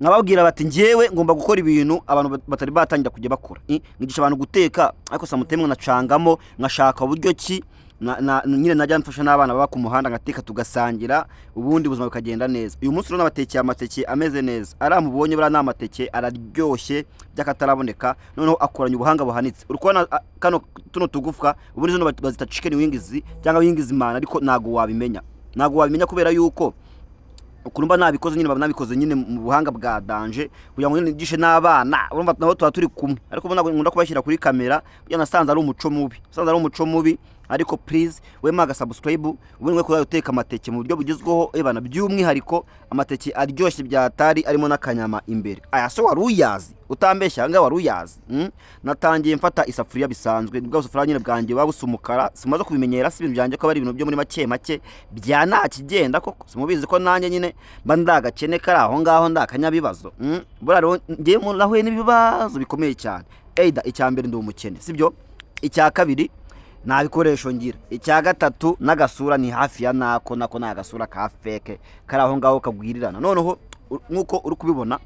nkababwira bati ngewe ngomba gukora ibintu abantu batari batangira kujya bakora ngigisha abantu guteka ariko samutemwe nacangamo nkashaka uburyo ki nyine najya mfasha n'abana baba ku muhanda ngateka tugasangira ubundi buzima bukagenda neza. Uyu munsi rero nabatekeye amateke ameze neza aramubonye bura n'amateke araryoshye byakataraboneka noneho akoranya ubuhanga buhanitse. Urukona kano tuno tugufwa ubundi zo bazita chicken wings cyangwa wings man ariko nago wabimenya kubera yuko ukurumba nabikoze nyine babnabikoze nyine mu buhanga bwa danje kugira ngo nigishe n'abana urumva naho turi kumwe ariko ubona ngunda kubashyira kuri kamera kugira nasanze ari umuco mubi ariko please we maga subscribe ubundi ko uteka amateke mu buryo bugezweho ebana by'umwihariko amateke aryoshye byatari arimo nakanyama imbere aya so waruyazi utambeshya nga waruyazi natangiye mfata isafuriya bisanzwe bwa safuriya nyine bwanjye babusumukara simaze kubimenyera si ibintu byanje ko bari ibintu byo muri make bya nakigenda koko simubizi ko nanjye nyine mba ndagakene kari aho ngaho ndakanyabibazo bura rero ngiye mu nahuye n'ibibazo bikomeye cyane eida icyambere ndi umukene sibyo icya kabiri nta bikoresho ngira icya gatatu n'agasura ni hafi ya nako n'agasura ka fake kari aho ngaho kagwirirana noneho nkuko uri kubibona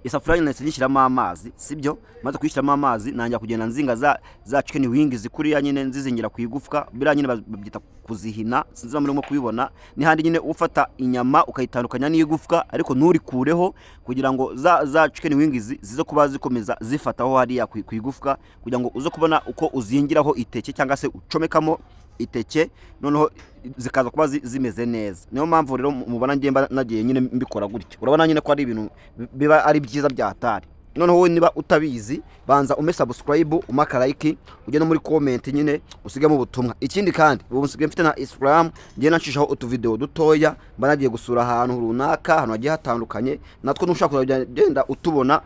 isafuriya nyine nishyiramo amazi sibyo maze kwishyiramo amazi nanjya kugenda nzinga za chicken wings kuriya nyine nzizingira ku igufwa bira nyine babyita kuzihina sinzi muri mo kubibona ni handi nyine ufata inyama ukayitandukanya n'igufwa ariko nuri kureho kugira ngo za chicken wings zize kuba zikomeza zifataho hariya ku igufwa kugira ngo uze kubona uko uzingiraho iteke cyangwa se ucomekamo iteke noneho zikaza kuba zimeze neza. Niyo mpamvu rero mubona ngemba nagiye nyine mbikora gutya urabona nyine ko ari ibintu biba ari byiza byatari. Noneho wowe niba utabizi banza ume subscribe umaka like ujye no muri comment nyine usigamo ubutumwa. Ikindi kandi ubu musigaye mfite na Instagram ngiye nacishaho utu video dutoya mba nagiye gusura ahantu runaka hano hagiye hatandukanye natwo nushaka kugenda utubona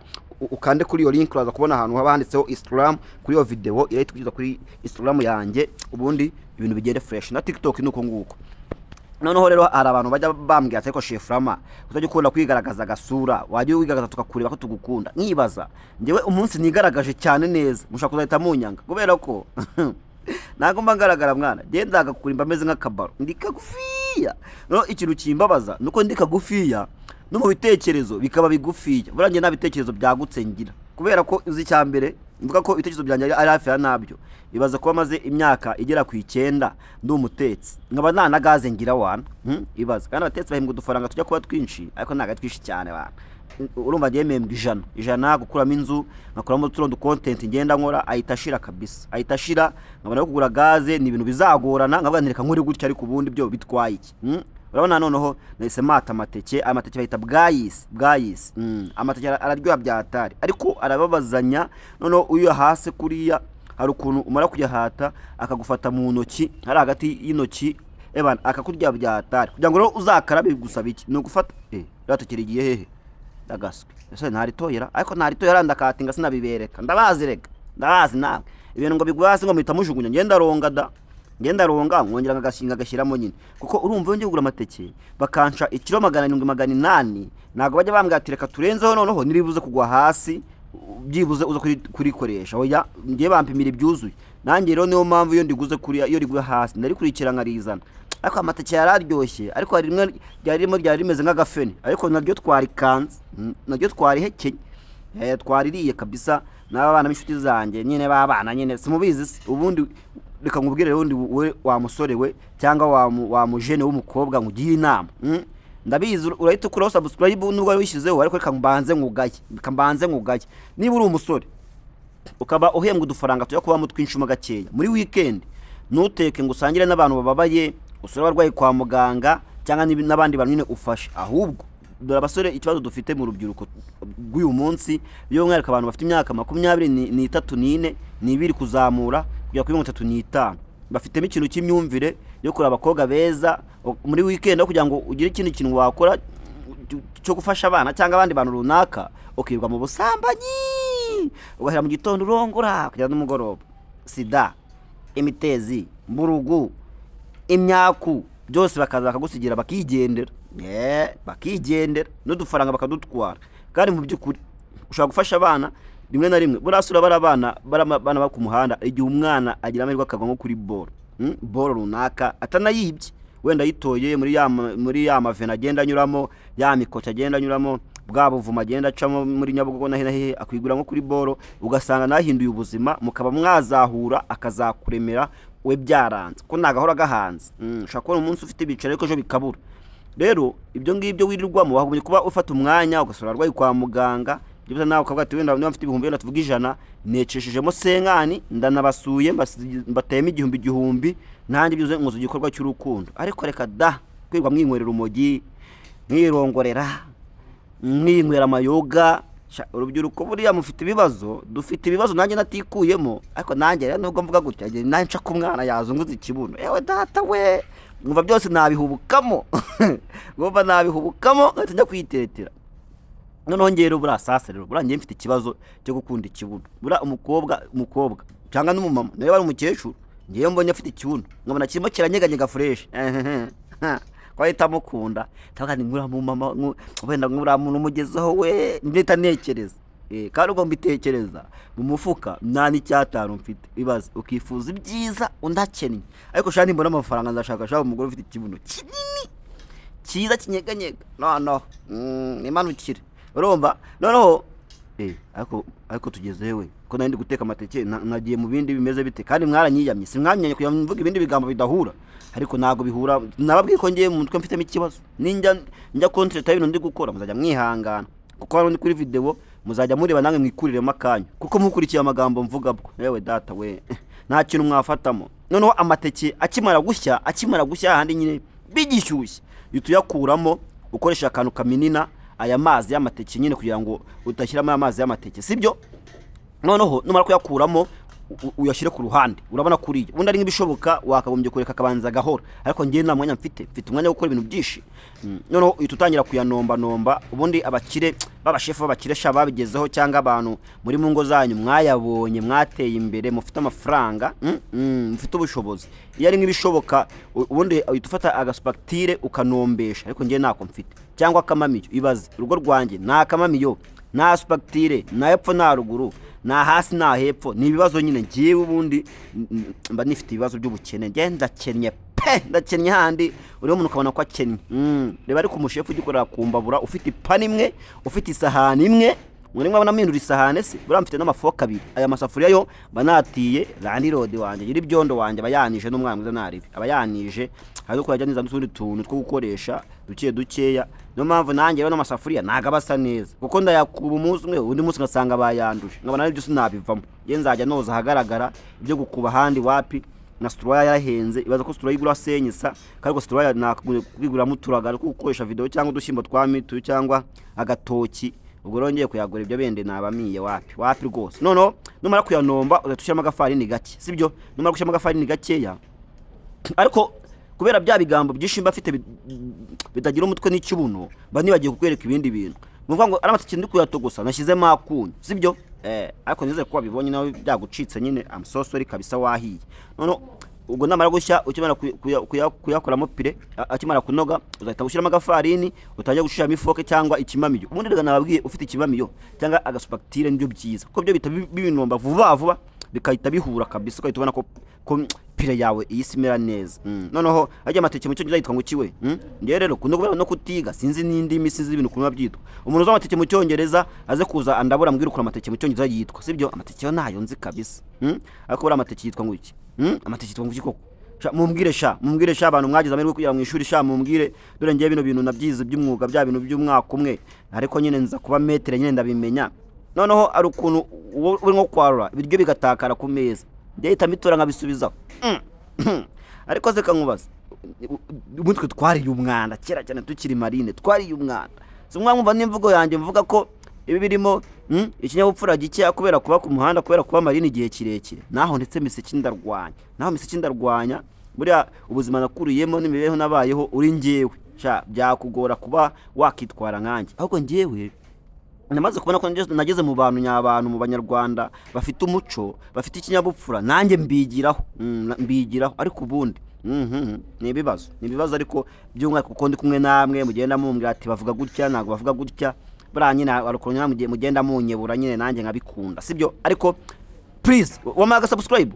ukande kuri iyo link uraza kubona ahantu haba handitseho Instagram kuri iyo video irahita kugeza kuri Instagram yanjye ubundi ibintu bigende fresh na TikTok nuko nguko. Noneho rero hari abantu bajya bambwiye ateko chef Rama uzajya ukunda kwigaragaza gasura wagiye wigaragaza tukakureba ko tugukunda nkibaza ngewe umunsi nigaragaje cyane neza mushaka kuzahita munyanga kubera ko nago mbangaragara mwana genda agakurimba ameze nk'akabaro ndikagufiya no ikintu kimbabaza nuko ndikagufiya no mu bitekerezo bikaba bigufiya burangiye nabitekerezo byagutse ngira kubera ko uzi cyambere mvuga ko ibitekerezo byanje ari hafi ya nabyo ibaza ko maze imyaka igera ku 9 ndi umutetsi nkaba nana gaze ngira wana ibaza kandi abatetsi bahembwa udufaranga tujya kuba twinshi ariko naga twishi cyane bana urumva giye membwa ijana gukuramo inzu ngakuramo turondo content ngenda nkora ayitashira kabisa ayitashira nkabona kugura gaze ni ibintu bizagorana nkabanireka nkuri gutya ariko ubundi byo bitwaye iki urabona noneho nahise mata amateke bahita bwayisi amateke araryoha byatari ariko arababazanya noneho uyu hase kuriya hari ukuntu umara kuyahata akagufata mu ntoki hari hagati y'intoki ebana akakurya byatari kugira ngo uzakarabe gusaba iki no gufata ratukirigiye hehe dagaswe ese ntaritoyera ariko ntaritoyera ndakatinga sinabibereka ndabazi nawe ibintu ngo bigwase ngo mpita mujugunya ngenda ronga mwongera ngagashinga gashyiramo nyine kuko urumva yongeye kugura amateke bakanca ikiro 700 nago bajya bambwira ati reka turenzeho noneho niribuze kugwa hasi byibuze uza kurikoresha oya ngiye bampimira ibyuzuye nanjye rero niyo mpamvu iyo ndiguze kuri iyo rigwa hasi ndari kurikira ngarizana ariko amateke yararyoshye ariko hari rimwe ryari rimeze nk'agafeni ariko naryo twarikanze naryo twarihekenye twaririye kabisa n'abana b'inshuti zanjye nyine babana nyine simubizi ubundi reka nkubwire rero we wa musore we cyangwa wa mujene w'umukobwa ngugiye inama ndabizi urahita kuri subscribe nubwo wishizeho ariko reka mbanze ngugaye niba uri umusore ukaba uhembwa udufaranga tujya kuba mu twinshuma gakeya muri weekend nuteke ngo usangire n'abantu bababaye usura barwaye kwa muganga cyangwa n'abandi bantu nyine ufashe ahubwo dore abasore ikibazo dufite mu rubyiruko rw'uyu munsi byo mwereka abantu bafite imyaka 23 n'ibiri kuzamura kujya kuri 35 bafitemo ikintu cy'imyumvire yo kuri abakobwa beza muri weekend kugira ngo ugire ikindi kintu wakora cyo gufasha abana cyangwa abandi bantu runaka ukirwa mu busambanyi ugahera mu gitondo urongora kujya n'umugoroba sida imitezi mburugu imyaku byose bakaza bakagusigira bakigendera n'udufaranga bakadutwara kandi mu byukuri ushaka gufasha abana rimwe na rimwe burasura barabana ba ku muhanda igihe umwana agira amahirwe akagwa nko kuri boro runaka atanayibye wenda yitoye muri ya mavena agenda anyuramo ya mikoca agenda anyuramo bwa buvuma agenda acamo muri Nyabugogo na hehe akwigura nko kuri boro ugasanga nahinduye ubuzima mukaba mwazahura akazakuremera we byaranze ko nagahora gahanze ushaka kubona umunsi ufite ibicaro ariko ejo bikabura. Rero ibyo ngibyo wirirwamo wahubye kuba ufata umwanya ugasura arwaye kwa muganga byo nawe ukavuga ati wenda niba mfite ibihumbi na tuvuga ijana neceshejemo senkani ndanabasuye mbatema igihumbi nanjye byuze nkoze igikorwa cy'urukundo. Ariko reka da kwirwa mwinywera umogi mwirongorera mwinywera amayoga urubyiruko buriya mufite ibibazo dufite ibibazo nanjye natikuyemo. Ariko nanjye rero nubwo mvuga gutya nanjye nca ku mwana yazunguza ikibuno yewe data we ngumva byose nabihubukamo ngumva nabihubukamo ngatajya kwitetera. Noneho ngero bura sasa rero bura ngiye mfite ikibazo cyo gukunda ikibuno. Bura umukobwa cyangwa n'umumama nawe bari umukecuru ngiye mbonye afite ikibuno nkabona kirimo kiranyeganyega fresh kwahita mukunda takandi ngura mu mama wenda ngura muntu umugezeho we ndita nekereza kandi ubwo mbitekereza mu mufuka nani cyatanu mfite ibaze ukifuza ibyiza undakennye ariko shani mbona amafaranga ndashaka shaka umugore ufite ikibuno kinini cyiza kinyeganyega no imanukire urumva noneho ariko tugezewe ko nandi guteka amateke nagiye mu bindi bimeze bite kandi mwaranyiyamye simwamenye kuyamvuga ibindi bigambo bidahura ariko nago bihura nababwiye ko ngiye mu mutwe mfitemo ikibazo njya content y'ibintu ndi gukora muzajya mwihangana kuko hano ndi kuri video muzajya mureba nange mwikuriremo akanya kuko mukurikiye amagambo mvuga bwo yewe data we nta kintu mwafatamo. Noneho amateke akimara gushya handi nyine bigishyushye yutuyakuramo ukoresha akantu kaminina aya mazi y'amateke nyine kugira ngo utashyiramo amazi y'amateke sibyo. Noneho numara kuyakuramo uyashyire ku ruhande urabona kuriye ubundi ari nk'ibishoboka wakagombye kureka kabanza gahora ariko ngiye nta mwanya mfite umwanya wo gukora ibintu byinshi. Noneho ututangira kuyanomba ubundi abakire babashefu babakire sha babigezeho cyangwa abantu muri mu ngo zanyu mwayabonye mwateye imbere mufite amafaranga mufite ubushobozi iyo ari nk'ibishoboka ubundi utufata agaspactire ukanombesha ariko ngiye ntako mfite cyangwa akamamiyo ibaze urugo rwanjye nta kamamiyo nta spactire na hepfo na ruguru na hasi na hepfo ni ibibazo nyine ngiye ubundi mba nifite ibibazo by'ubukene ndakennye ndakennye handi uri umuntu ukabona ko akennye reba ariko umushefu ugikorera kumbabura ufite ipani imwe ufite isahani imwe muri mwabona mpindura isahane se bura mfite n'amafoka abiri aya masafuriya yo banatiye randi rode wanje yiri byondo wanje abayanije n'umwana mwiza naribi abayanije hazo ko yajaniza n'utundi tuntu two gukoresha dukeya no mpamvu nanjye rero n'amasafuriya naga basa neza kuko ndayakuba umunsi umwe undi munsi ngasanga bayanduje nkabona ari byo sinabivamo ye nzajya noza hagaragara ibyo gukuba handi wapi na stroya yarahenze ibaza ko stroya igura senyisa kandi stroya nakugura muturaga ko gukoresha video cyangwa udushimbo twa mitu cyangwa agatoki ubwo rongeye kuyagura ibyo bende nabamiye wapi rwose noneho numara kuyanomba uzatushyiramo agafarini gake sibyo numara gushyiramo agafarini gakeya ariko kubera bya bigambo byishimba afite bitagira umutwe n'ikibuno bani bagiye kukwereka ibindi bintu muvuga ngo aramatike ndi kuyatogosa nashyizemo akunyu sibyo ariko nizere ko wabibonye nawe byagucitse nyine am so sorry kabisa wahiye none ubwo namara gushya ukimara kuyakoramo pire akimara kunoga uzahita gushyiramo agafarini utajya gushiramo ifoke cyangwa ikimamiyo ubundi rega nababwiye ufite ikimamiyo cyangwa agaspactire nibyo byiza kuko byo bita bibinomba vuba bikahita bihura kabisa ko tubona ko pire yawe iyisimera neza noneho ajya amateke mu cyongereza yitwa ngo kiwe ngiye rero kuno no kutiga sinzi n'indi misizi ibintu kuno byitwa umuntu uza amateke mu cyongereza aze kuza andabura mbwirukura amateke mu cyongereza yitwa sibyo amateke yo nayo nzi kabisa ariko bura amateke yitwa ngo iki amateke yitwa ngo iki koko mumbwire sha abantu mwagize amahirwe kugira mu ishuri sha mumbwire dore ngiye bino bintu nabyize by'umwuga bya bintu by'umwaka umwe ariko nyine nza kuba metere nyine ndabimenya noneho ari ukuntu uri nko kwarura ibiryo bigatakara ku meza ndahita mitora nkabisubizaho ariko se kankubaza umutwe twariye umwanda kera cyane tukiri marine twariye umwanda so mwamva n'imvugo yanjye mvuga ko ibi birimo ikinyabupfura gike kubera kuba ku muhanda kubera kuba marine igihe kirekire naho ndetse miseki ndarwanya buriya ubuzima nakuriyemo n'imibereho nabayeho uri ngewe sha byakugora kuba wakitwara nkanjye ahubwo ngewe namaze kubona ko nageze mu bantu nyabantu mu banyarwanda bafite umuco bafite ikinyabupfura nanjye mbigiraho ariko ubundi ni ibibazo ariko by'umwaka kuko ndi kumwe namwe mugenda mumbwira ati bavuga gutya ntago bavuga gutya bura nyine arukonya mugenda munyebura nyine nanjye nkabikunda sibyo ariko please wamaga subscribe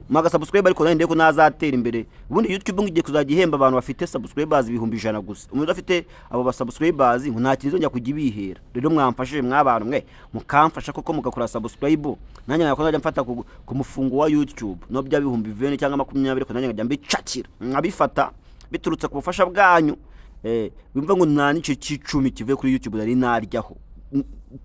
ariko nande ko nazatera imbere. Ubundi YouTube ngiye kuzajya ihemba abantu bafite subscribers ibihumbi 100 gusa. Umuntu afite abo ba subscribers ngo nta kintu njya kujya ibihera. Rero mwamfashije mwabantu mwe mukamfasha koko mugakora subscribe. Nanjye nako najya mfata ku mufungo wa YouTube no bya bihumbi 20 cyangwa 20 ko nanjye ngajya mbicakira. Nkabifata biturutse ku bufasha bwanyu. Bimva ngo nta nice cyicumi kivuye kuri YouTube nari naryaho.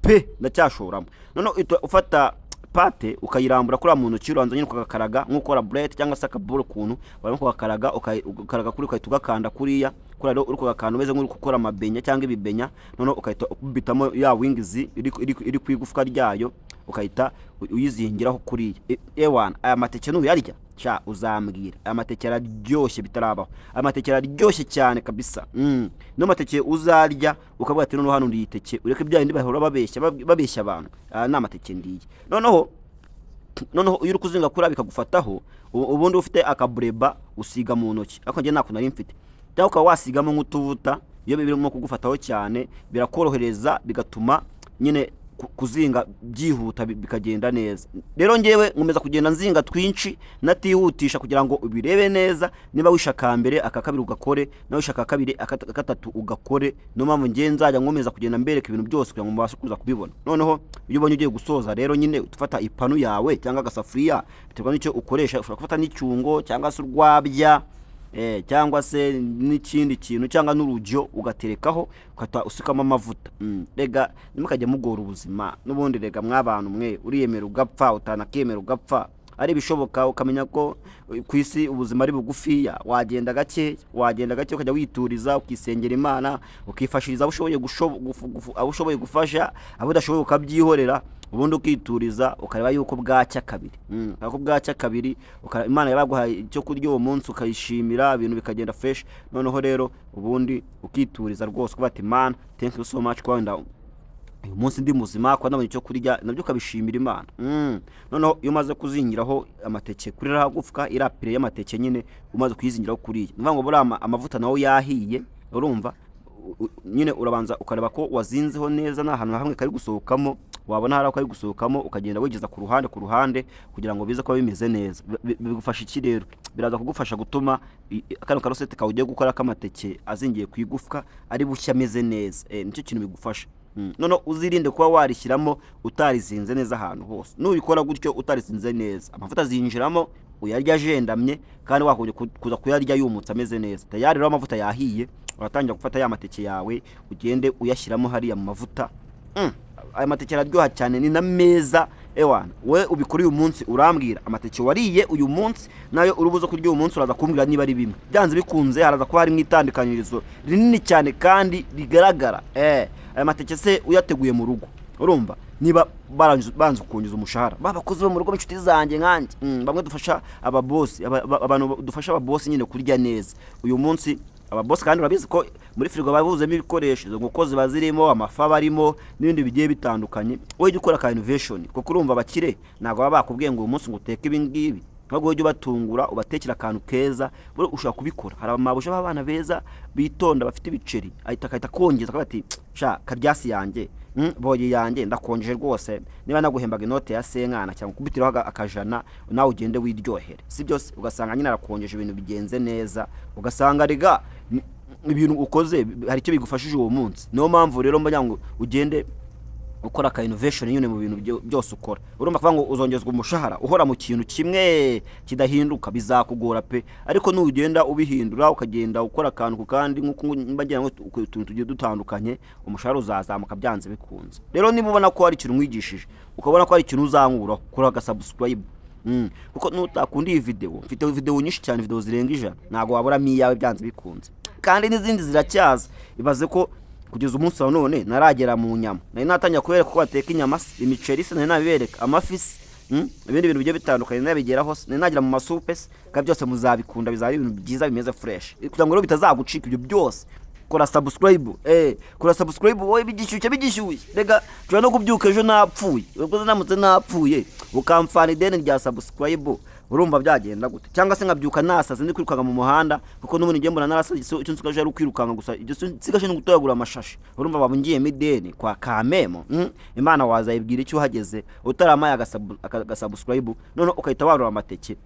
Pe ndacyashoramo. None ufata pate ukayirambura kuri muntu kiranza nyine ukakaraga nk'ukora bread cyangwa se akaburo kuntu barimo kugakaraga ukaraga kuri ukayitugakanda kuriya kuri rero uri kugakanda umeze nk'uri gukora amabenya cyangwa ibibenya none ukayita ubitamo ya wings iri kwigufwa ryayo ukayita uyizingiraho kuriya ewana aya mateke n'uyarya cha uzambwira aya mateke araryoshye bitarabaho aya mateke araryoshye cyane kabisa no mateke uzarya ukavuga ati none hano ndiyiteke ureke bya bindi bahora babeshya abantu na mateke ndiye noneho iyo uri kuzinga kuri bikagufataho ubundi ufite akabureba usiga mu ntoki ariko nge nako nari mfite cyangwa ukaba wasigamo nk'utuvuta iyo birimo kugufataho cyane birakorohereza bigatuma nyine kuzinga byihuta bikagenda neza. Rero ngewe nkomeza kugenda nzinga twinshi natihutisha kugira ngo ubirebe neza niba wishaka mbere akakabiri ugakore nawe wishaka kabiri akatatu ugakore no mpamvu ngiye nzajya nkomeza kugenda mbereka ibintu byose kugira ngo mubashe kuza kubibona. Noneho iyo ubonye ugiye gusoza rero nyine utufata ipanu yawe cyangwa agasafuriya biterwa n'icyo ukoresha ushobora gufata n'icyungo cyangwa se urwabya cyangwa se n'ikindi kintu cyangwa n'urujyo ugaterekaho ukata usikamo amavuta. Rega nimukajya mugora ubuzima n'ubundi rega mwabantu mwe uriyemera ugapfa utanakemera ugapfa ari bishoboka ukamenya ko kwisi ubuzima ari bugufiya wagenda gake ukajya wituriza ukisengera Imana ukifashiriza abushoboye gufasha abudashoboye ukabyihorera ubundi ukituriza ukareba yuko bwacya kabiri ako bwacya kabiri Imana yabaguhaye icyo kurya uwo munsi ukayishimira ibintu bikagenda fresh. Noneho rero ubundi ukituriza rwose kubati Imana thank you so much kwa nda uyu munsi ndi muzima kwa nabonye icyo kurya nabyo ukabishimira Imana. Noneho iyo umaze kuzingiraho amateke kuri rahagufka irapire y'amateke nyine umaze kuyizingiraho kuriye nivuga ngo buri amavuta nawo yahiye urumva nyine urabanza ukareba ko wazinzeho neza na hantu hamwe kari gusohokamo wabona hari kari gusohokamo ukagenda wegeza ku ruhande kugira ngo bize kuba bimeze neza. Bigufasha iki rero biraza kugufasha gutuma kano karosete kawe ugiye gukora kamateke azingiye kwigufwa ari bushya ameze neza. Nicyo kintu bigufasha. None uzirinde kuba warishyiramo utarizinze neza ahantu hose. Nubikora gutyo utarizinze neza amavuta zinjiramo uyarya ajendamye kandi wakunye kuza kuyarya yumutse ameze neza. Tayari rero amavuta yahiye uratangira gufata ya mateke yawe ugende uyashyiramo hariya mu mavuta. Aya mateke araryoha cyane ni na meza ewana. We ubikora uyu munsi urambwira amateke wariye uyu munsi nayo urubuzo kurya uyu munsi uraza kumbwira niba ari bimwe byanze bikunze haraza kuba hari mwitandukanyirizo rinini cyane kandi rigaragara. Aya mateke se uyateguye mu rugo urumva niba banze kungiza umushahara babakoze bo mu rugo b'inshuti zanjye nkanjye bamwe dufasha abantu dufasha ababosi nyine kurya neza uyu munsi. Ababosi kandi urabizi ko muri frigo babuzemo ibikoresho zo gukoze bazirimo amafa barimo n'ibindi bigiye bitandukanye. Wowe jya ukora ka innovation kuko urumva abakire ntago baba bakubwiye ngo uyu munsi ngo uteke ibi ngibi ntabwo ujye ubatungura ubatekera akantu keza buri ushaka kubikora. Hari amabusha b'abana beza bitonda bafite ibiceri ahita kongeza akabati sha karyasi yanjye boye yanjye ndakonje rwose niba naguhembaga inote ya senkana cyangwa kubitiraho akajana nawe ugende wiryohere si byose ugasanga nyine arakonjeje ibintu bigenze neza ugasanga riga ibintu ukoze hari icyo bigufashije uwo munsi. Niyo mpamvu rero mbanya ngo ugende ukora ka innovation nyine mu bintu byose ukora. Urumva kuvuga ngo uzongezwa umushahara uhora mu kintu kimwe kidahinduka bizakugora pe ariko nugenda ubihindura ukagenda ukora akantu kandi nkuko mbagira ngo utuntu tugiye dutandukanye umushahara uzazamuka byanze bikunze. Rero niba ubona ko hari ikintu mwigishije ukabona ko hari ikintu uzankuraho kora ga subscribe kuko nutakunda iyi video mfite video nyinshi cyane video zirenga 100 ntago wabura miyawe byanze bikunze kandi n'izindi ziracyaza. Ibaze ko kugeza umunsi wa none naragera mu nyama nari natangira kubereka ko bateka inyama imiceri se nari nabibereka amafisi ibindi bintu bigiye bitandukanye nabigeraho nari nagira mu masupe kandi byose muzabikunda bizari ibintu byiza bimeze fresh kugira ngo rero bitazagucika ibyo byose. Kora subscribe kora subscribe wowe bigishyuye rega jwa no kubyuka ejo napfuye ubwo namutse napfuye ukamfana ideni rya subscribe urumva byagenda gute? Cyangwa se nkabyuka nasaze ndi kwirukanga mu muhanda kuko n'ubundi ngiye mbona narasaze icyo nsigaje ari kwirukanga gusa icyo nsigaje no gutoragura amashashi, urumva babungiye mideni kwa Kamemo. Imana wazayibwira icyo uhageze utaramaye agasubscribe none ukahita warura amateke.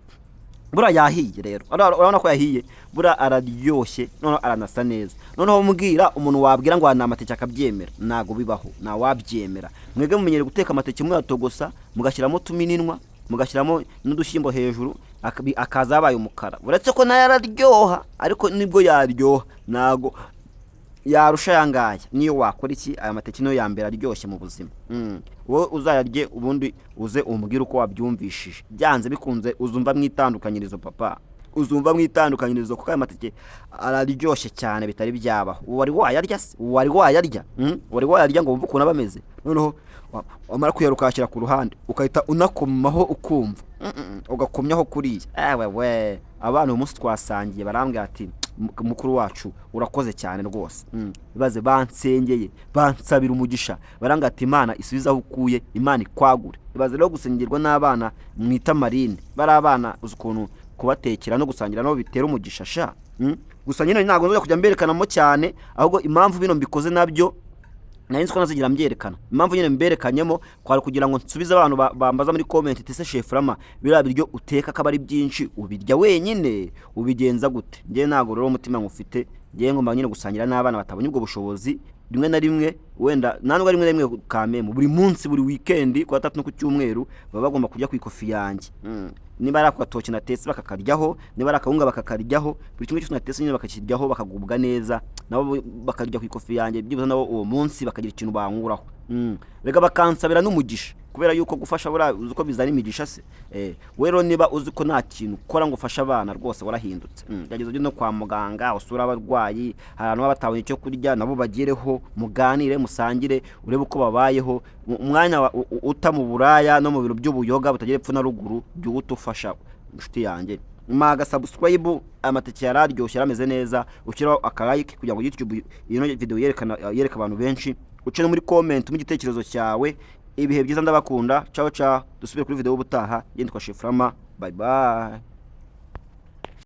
Bura yahiye rero, urabona ko yahiye, bura araryoshye, none aranasa neza. Noneho mbwira umuntu wabwira ngo ana amateke akabyemera, nago bibaho, na wabyemera. Mwege mumenyere guteka amateke mwatogosa, mugashyiramo tumininwa, mugashyiramo n'udushyimbo hejuru, akaza yabaye umukara. Uretse ko nayo araryoha, ariko nibwo yaryoha, nago yarusha yangaya. Niyo wakora iki, aya mateke no yambera aryoshye mu buzima. Wowe uzayarye ubundi uze umbwire uko wabyumvishije. Byanze bikunze uzumva mwitandukanyirizo papa, uzumva mwitandukanyirizo kuko aya mateke araryoshye cyane bitari byabaho. Wari wayarya se? Wari wayarya? Wari wayarya ngo wumve ukuntu abameze? Noneho wamara kuyaruka ukashyira ku ruhande ukahita unakomaho ukumva ugakomyaho kuriya. Ewewe abantu umunsi twasangiye barambwira ati mukuru wacu urakoze cyane rwose. Bibaze bansengeye bansabira umugisha baranga ati Imana isubiza aho ukuye, Imana ikwagure. Bibaze rero gusengerwa n'abana mwita Marine, bari abana uzukuntu kubatekera no gusangira no bitera umugisha sha. Gusa nyine ntago nzo kujya mberekanamo cyane, ahubwo impamvu bino mbikoze nabyo nari nzi ko nazigira mbyerekana. Impamvu nyine mberekanyemo kwari kugira ngo nsubize abantu bambaza muri comment iti se chef Rama bira biryo uteka kabari byinshi ubirya wenyine ubigenza gute? Ngiye nago rero umutima ngufite, ngiye ngomba nyine gusangira n'abana batabonye ubwo bushobozi. Rimwe na rimwe wenda nanubwo rimwe na rimwe Kamemo buri munsi buri weekend kwa 3 no ku cyumweru baba bagomba kujya ku ikofi yanjye. Niba ari kwatoki na tesi bakakaryaho, niba ari akawunga bakakaryaho, buri kimwe cyose na tesi nyine bakakiryaho bakagubwa neza, nabo bakarya ku ikofi yanjye byibuze nabo uwo munsi bakagira ikintu banguraho. Rega bakansabira n'umugisha kubera yuko gufasha bura uzuko bizana imigisha se. Wero niba uziko nta kintu ukora ngo ufasha abana rwose warahindutse. Yageze no kwa muganga usura abarwayi, ahantu batabonye cyo kurya nabo bagireho muganire musangire urebe uko babayeho. Umwanya utamu buraya no mu biro by'ubuyoga butagire epfo na ruguru by'utufasha inshuti yanjye. Maga subscribe amateke yararyoshye arameze neza, ukiraho like kugira ngo YouTube ino video yereka abantu benshi. Uce no muri comment mu gitekerezo cyawe. Ibihe byiza ndabakunda. Ciao ciao, dusubire kuri video ubutaha. Yendwa Chef Rama. Bye bye.